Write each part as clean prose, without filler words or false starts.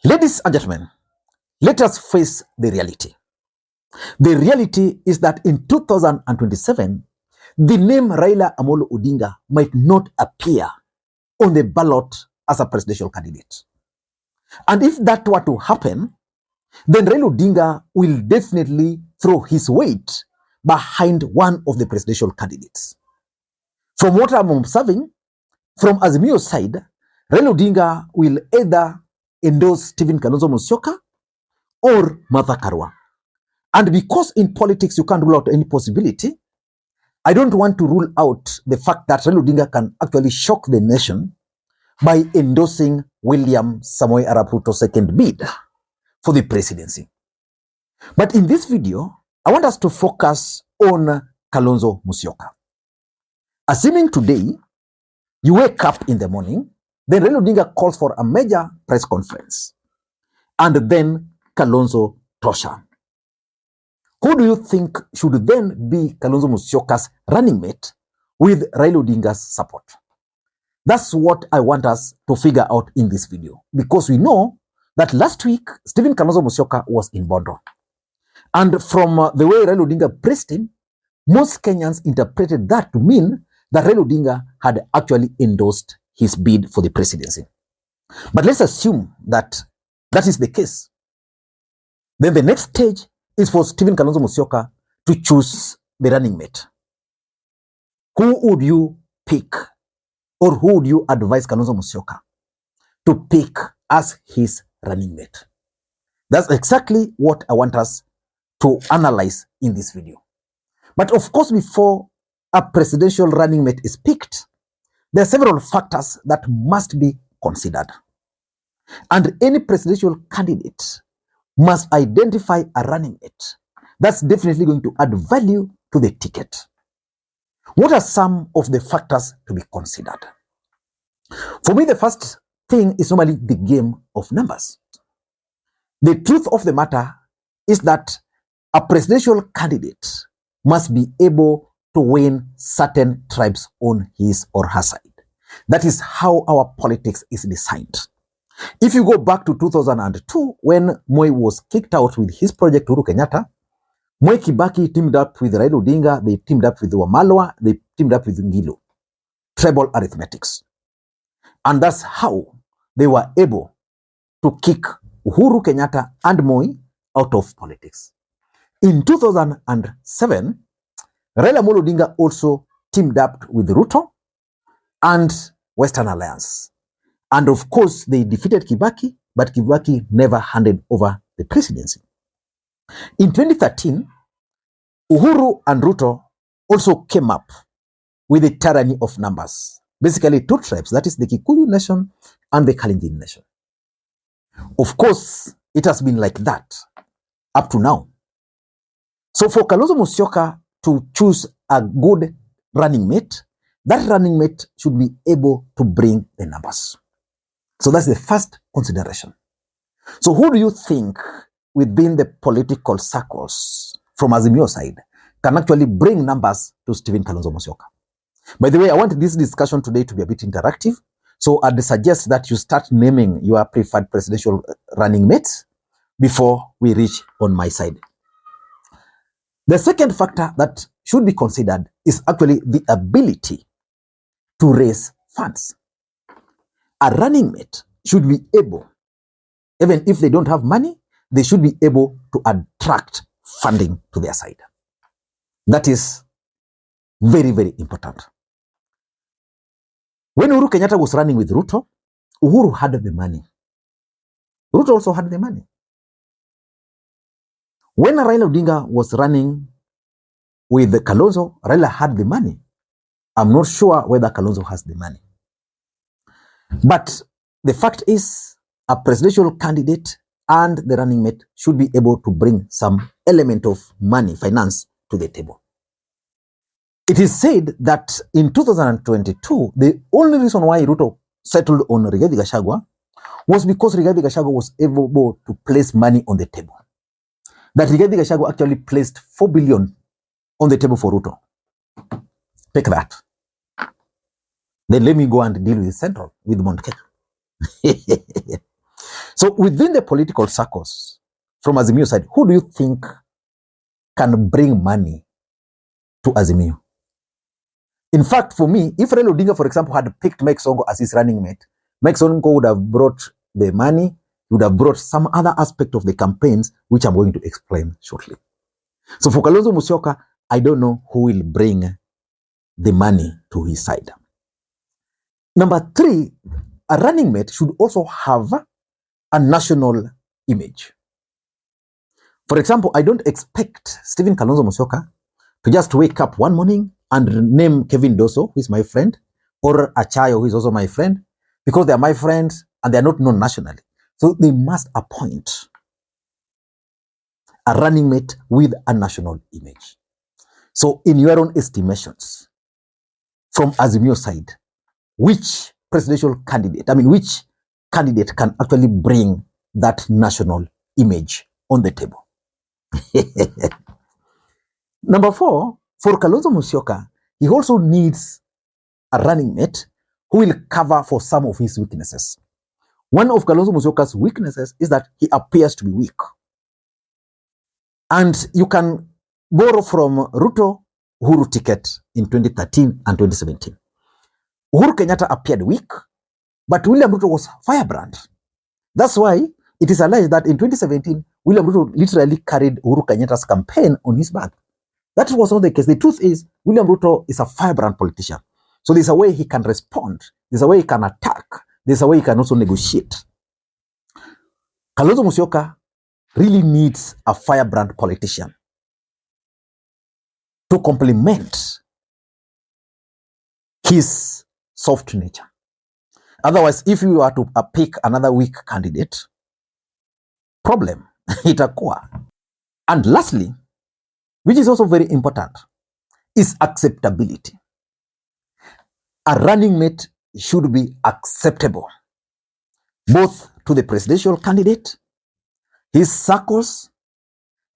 Ladies and gentlemen, let us face the reality. The reality is that in 2027, the name Raila Odinga might not appear on the ballot as a presidential candidate. And if that were to happen, then Raila Odinga will definitely throw his weight behind one of the presidential candidates. From what I'm observing, from Azimio's side, Raila Odinga will either endorse Stephen Kalonzo Musyoka or Martha Karua. And because in politics you can't rule out any possibility, I don't want to rule out the fact that Raila Odinga can actually shock the nation by endorsing William Samoei Arap Ruto's second bid for the presidency. But in this video, I want us to focus on Kalonzo Musyoka. Assuming today you wake up in the morning, then Raila Odinga calls for a major press conference, and then Kalonzo Tosha. Who do you think should then be Kalonzo Musyoka's running mate with Raila Odinga's support? That's what I want us to figure out in this video, because we know that last week Stephen Kalonzo Musyoka was in Bondo. And from the way Raila Odinga praised him, most Kenyans interpreted that to mean that Raila Odinga had actually endorsed his bid for the presidency. But let's assume that that is the case. Then the next stage is for Stephen Kalonzo Musyoka to choose the running mate. Who would you pick, or who would you advise Kalonzo Musyoka to pick as his running mate? That's exactly what I want us to analyze in this video. But of course, before a presidential running mate is picked, there are several factors that must be considered. And any presidential candidate must identify a running mate that's definitely going to add value to the ticket. What are some of the factors to be considered? For me, the first thing is normally the game of numbers. The truth of the matter is that a presidential candidate must be able to win certain tribes on his or her side. That is how our politics is designed. If you go back to 2002, when Moi was kicked out with his project Uhuru Kenyatta, Moi Kibaki teamed up with Raila Odinga, they teamed up with Wamalwa, they teamed up with Ngilu. Tribal arithmetics. And that's how they were able to kick Uhuru Kenyatta and Moi out of politics. In 2007, Raila Odinga also teamed up with Ruto and Western Alliance. And of course, they defeated Kibaki, but Kibaki never handed over the presidency. In 2013, Uhuru and Ruto also came up with a tyranny of numbers. Basically, two tribes, that is the Kikuyu nation and the Kalenjin nation. Of course, it has been like that up to now. So for Kalonzo Musyoka to choose a good running mate, that running mate should be able to bring the numbers. So that's the first consideration. So who do you think within the political circles from Azimio side can actually bring numbers to Stephen Kalonzo Musyoka? By the way, I want this discussion today to be a bit interactive. So I'd suggest that you start naming your preferred presidential running mates before we reach on my side. The second factor that should be considered is actually the ability to raise funds. A running mate should be able, even if they don't have money, they should be able to attract funding to their side. That is very, very important. When Uhuru Kenyatta was running with Ruto, Uhuru had the money. Ruto also had the money. When Raila Odinga was running with Kalonzo, Raila had the money. I'm not sure whether Kalonzo has the money. But the fact is, a presidential candidate and the running mate should be able to bring some element of money, finance to the table. It is said that in 2022, the only reason why Ruto settled on Rigathi Gachagua was because Rigathi Gachagua was able to place money on the table. That Rigathi Gachagua actually placed 4 billion on the table for Ruto. Take that. Then let me go and deal with Central, with Mount Kenya. So within the political circles, from Azimio side, who do you think can bring money to Azimio? In fact, for me, if Raila Odinga, for example, had picked Mike Sonko as his running mate, Mike Sonko would have brought the money, would have brought some other aspect of the campaigns, which I'm going to explain shortly. So for Kalonzo Musyoka, I don't know who will bring the money to his side. Number 3, a running mate should also have a national image. For example, I don't expect Stephen Kalonzo Musyoka to just wake up one morning and name Kevin Doso, who is my friend, or Achayo, who is also my friend, because they are my friends and they are not known nationally. So they must appoint a running mate with a national image. So in your own estimations, from Azimio side, which presidential candidate, which candidate can actually bring that national image on the table? Number 4, for Kalonzo Musyoka, he also needs a running mate who will cover for some of his weaknesses. One of Kalonzo Musyoka's weaknesses is that he appears to be weak. And you can borrow from Ruto Uhuru ticket in 2013 and 2017. Uhuru Kenyatta appeared weak, but William Ruto was firebrand. That's why it is alleged that in 2017, William Ruto literally carried Uhuru Kenyatta's campaign on his back. That was not the case. The truth is, William Ruto is a firebrand politician. So there's a way he can respond. There's a way he can attack. There's a way he can also negotiate. Kalonzo Musyoka really needs a firebrand politician to complement his soft nature. Otherwise, if you are to pick another weak candidate, problem itakuwa. And lastly, which is also very important, is acceptability. A running mate should be acceptable both to the presidential candidate, his circles,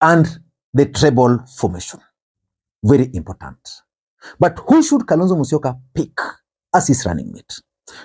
and the tribal formation. Very important. But who should Kalonzo Musyoka pick as his running mate?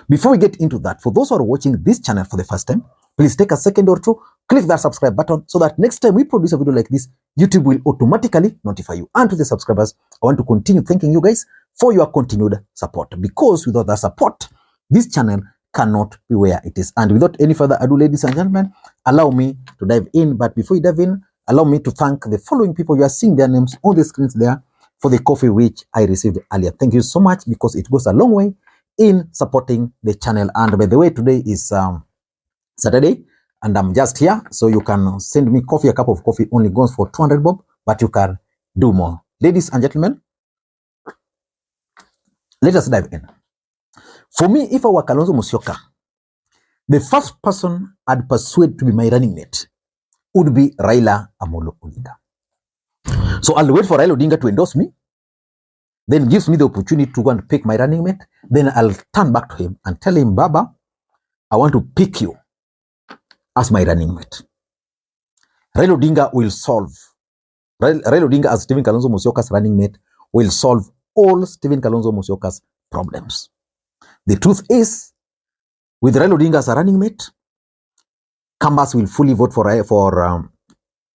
Before we get into that, for those who are watching this channel for the first time, please take a second or two, click that subscribe button so that next time we produce a video like this, YouTube will automatically notify you. And to the subscribers, I want to continue thanking you guys for your continued support, because without that support, this channel cannot be where it is. And without any further ado, ladies and gentlemen, allow me to dive in. But before you dive in, allow me to thank the following people. You are seeing their names on the screens there for the coffee which I received earlier. Thank you so much, because it goes a long way in supporting the channel. And by the way, today is Saturday, and I'm just here, so you can send me coffee. A cup of coffee only goes for 200 bob, but you can do more. Ladies and gentlemen, let us dive in. For me, if I were Kalonzo Musyoka, the first person I'd persuade to be my running mate would be Raila Odinga. So I'll wait for Raila Odinga to endorse me, then gives me the opportunity to go and pick my running mate. Then I'll turn back to him and tell him, Baba, I want to pick you as my running mate. Raila Odinga will solve. Raila Odinga as Stephen Kalonzo Musyoka's running mate will solve all Stephen Kalonzo Musyoka's problems. The truth is, with Raila Odinga as a running mate, Kambas will fully vote for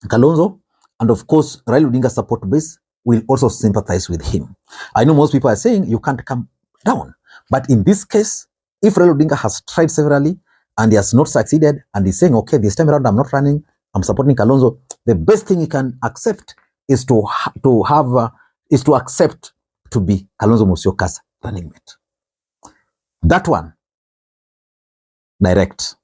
Kalonzo, and of course, Raila Odinga's support base will also sympathize with him. I know most people are saying you can't come down, but in this case, if Raila Odinga has tried severally and he has not succeeded, and he's saying, okay, this time around I'm not running, I'm supporting Kalonzo, the best thing he can accept is to accept to be Kalonzo Musyoka's running mate. That one, direct.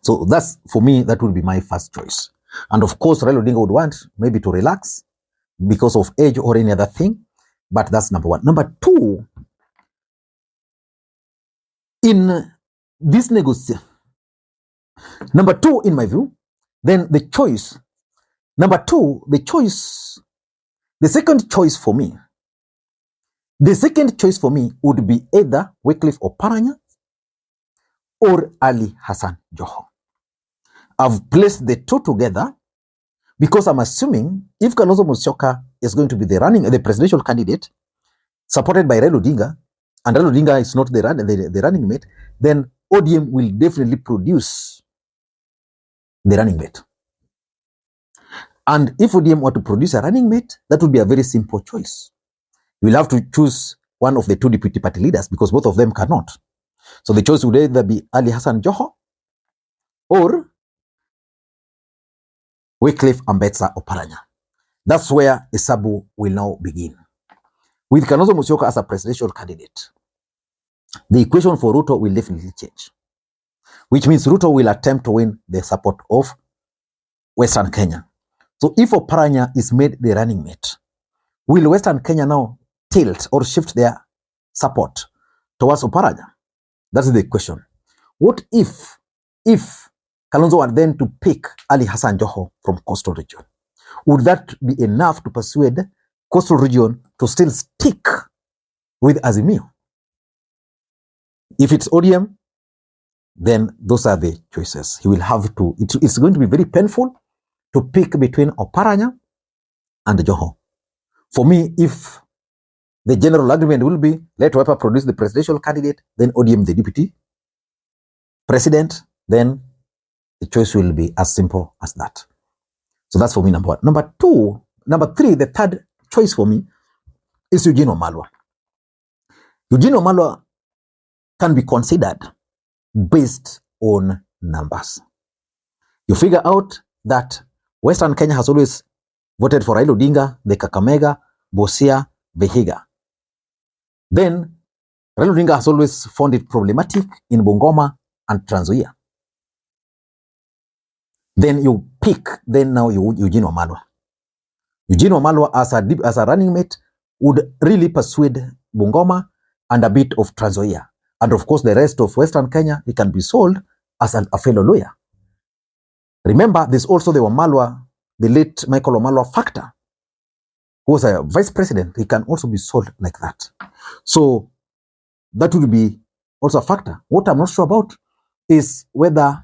So that's, for me, that would be my first choice. And of course, Raila Odinga would want maybe to relax because of age or any other thing, but that's number one. Number two, in this negotiation, number two, in my view, then the choice, number two, the second choice for me would be either Wycliffe Oparanya or Ali Hassan Joho. I've placed the two together because I'm assuming if Kalonzo Musyoka is going to be the presidential candidate supported by Raila Odinga, and Raila Odinga is not the running mate, then ODM will definitely produce the running mate. And if ODM were to produce a running mate, that would be a very simple choice. You will have to choose one of the two deputy party leaders because both of them cannot. So the choice would either be Ali Hassan Joho or Wycliffe Ambetsa Oparanya. That's where Isabu will now begin. With Kalonzo Musyoka as a presidential candidate, the equation for Ruto will definitely change, which means Ruto will attempt to win the support of Western Kenya. So if Oparanya is made the running mate, will Western Kenya now tilt or shift their support towards Oparanya? That's the question. What if Kalonzo were then to pick Ali Hassan Joho from Coastal Region? Would that be enough to persuade Coastal Region to still stick with Azimio? If it's ODM, then those are the choices. He will have to, it's going to be very painful to pick between Oparanya and Joho. For me, if the general agreement will be, let Wiper produce the presidential candidate, then ODM the deputy president, then the choice will be as simple as that. So that's for me, number one. Number three, the third choice for me is Eugene Wamalwa. Eugene Wamalwa can be considered based on numbers. You figure out that Western Kenya has always voted for Raila Odinga, the Kakamega, Busia, Vihiga. Then Raila Odinga has always found it problematic in Bungoma and Trans Nzoia. Then you pick, now Eugene Wamalwa. Eugene Wamalwa as a running mate would really persuade Bungoma and a bit of Trans Nzoia. And of course, the rest of Western Kenya, he can be sold as a fellow lawyer. Remember, there's also the Wamalwa, the late Michael Wamalwa factor, who was a vice president. He can also be sold like that. So that would be also a factor. What I'm not sure about is whether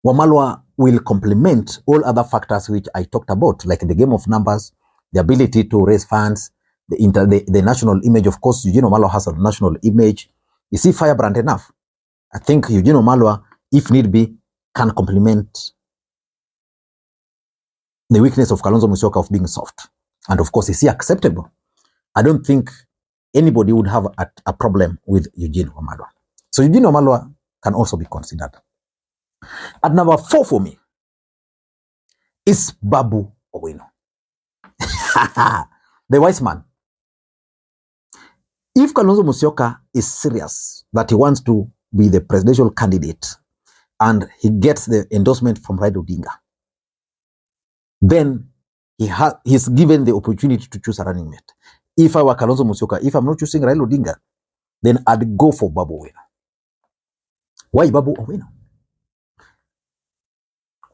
Wamalwa will complement all other factors which I talked about, like the game of numbers, the ability to raise funds, the national image. Of course, Eugene Wamalwa has a national image. Is he firebrand enough? I think Eugene Wamalwa, if need be, can complement the weakness of Kalonzo Musyoka of being soft. And of course, is he acceptable? I don't think anybody would have a problem with Eugene Wamalwa. So Eugene Wamalwa can also be considered. At number 4 for me is Babu Owino. The wise man. If Kalonzo Musyoka is serious that he wants to be the presidential candidate and he gets the endorsement from Raila Odinga, then he's given the opportunity to choose a running mate. If I were Kalonzo Musyoka, if I'm not choosing Raila Odinga, then I'd go for Babu Owino. Why Babu Owino?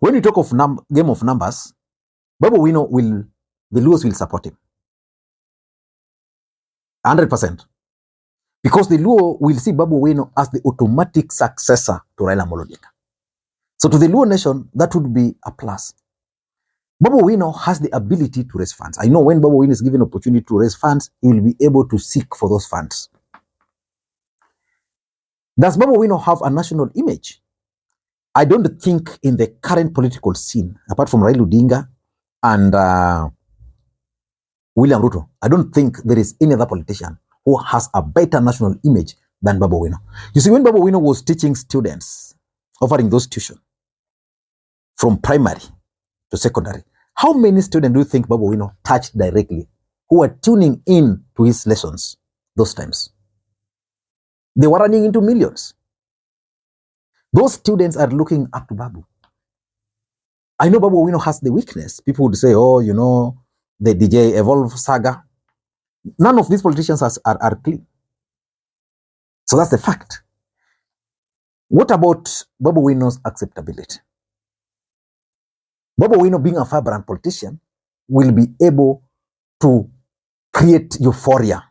When you talk of game of numbers, Babu Owino the Luos will support him 100%. Because the Luo will see Babu Owino as the automatic successor to Raila Odinga. So to the Luo nation, that would be a plus. Babu Owino has the ability to raise funds. I know when Babu Owino is given opportunity to raise funds, he will be able to seek for those funds. Does Babu Owino have a national image? I don't think in the current political scene, apart from Raila Odinga and William Ruto, I don't think there is any other politician who has a better national image than Babu Owino. You see, when Babu Owino was teaching students, offering those tuition from primary to secondary, how many students do you think Babu Owino touched directly who were tuning in to his lessons those times? They were running into millions. Those students are looking up to Babu. I know Babu Owino has the weakness. People would say, oh, you know, the DJ Evolve saga. None of these politicians are clean. So that's the fact. What about Babu Owino's acceptability? Babu Owino, being a vibrant politician, will be able to create euphoria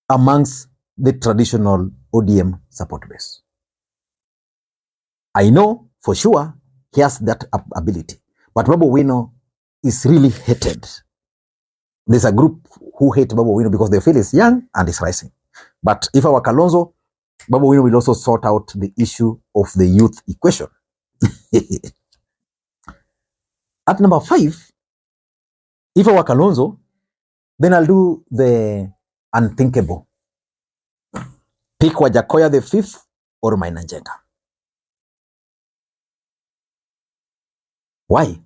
amongst the traditional ODM support base. I know for sure he has that ability, but Babu Owino is really hated. There's a group who hate Babu Owino because they feel he's young and he's rising. But if I were Kalonzo, Babu Owino will also sort out the issue of the youth equation. At number 5, if I were Kalonzo, then I'll do the unthinkable. Pick Wajakoya the 5th or Maina Njenga. Why?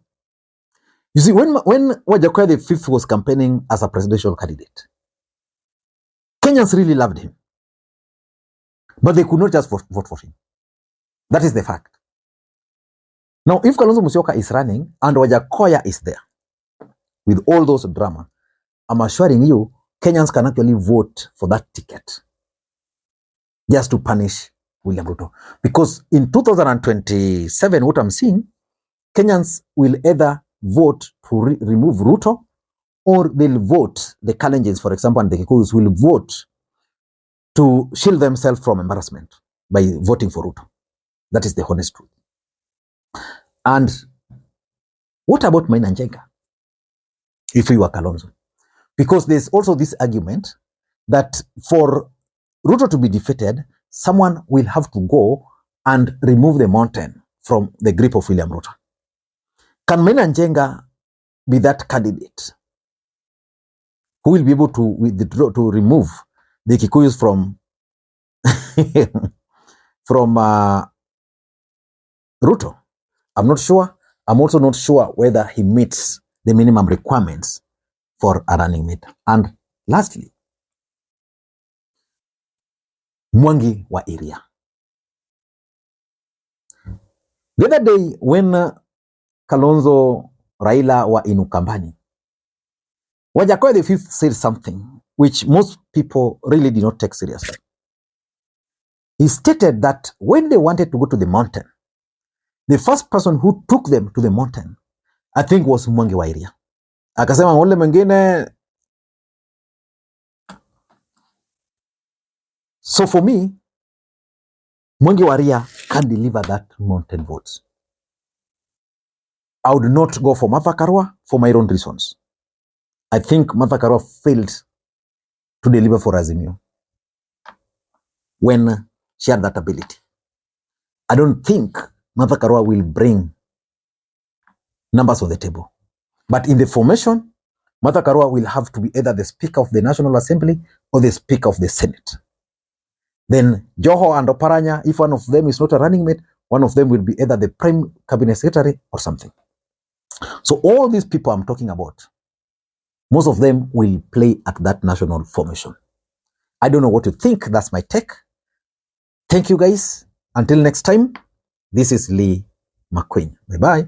You see, when Wajakoya the 5th was campaigning as a presidential candidate, Kenyans really loved him. But they could not just vote for him. That is the fact. Now, if Kalonzo Musyoka is running and Wajakoya is there, with all those drama, I'm assuring you, Kenyans can actually vote for that ticket just to punish William Ruto. Because in 2027, what I'm seeing, Kenyans will either vote to remove Ruto, or they'll vote, the Kalenjins, for example, and the Kikuyus will vote to shield themselves from embarrassment by voting for Ruto. That is the honest truth. And what about Maina Njenga, if you are Kalonzo? Because there's also this argument that for Ruto to be defeated, someone will have to go and remove the mountain from the grip of William Ruto. Can Maina Njenga be that candidate who will be able to withdraw, to remove the Kikuyus from Ruto? I'm not sure. I'm also not sure whether he meets the minimum requirements for a running mate. And lastly, Mwangi wa area. The other day when Kalonzo Raila wa inukambani, Wajakoya the 5th said something which most people really did not take seriously. He stated that when they wanted to go to the mountain, the first person who took them to the mountain, I think, was Mwangi wa area. Akasema wale mengine. So for me, Mwangi wa area can deliver that mountain votes. I would not go for Martha Karua for my own reasons. I think Martha Karua failed to deliver for Azimio when she had that ability. I don't think Martha Karua will bring numbers on the table. But in the formation, Martha Karua will have to be either the Speaker of the National Assembly or the Speaker of the Senate. Then Joho and Oparanya, if one of them is not a running mate, one of them will be either the Prime Cabinet Secretary or something. So all these people I'm talking about, most of them will play at that national formation. I don't know what you think. That's my take. Thank you, guys. Until next time, this is Lee Makwiny. Bye-bye.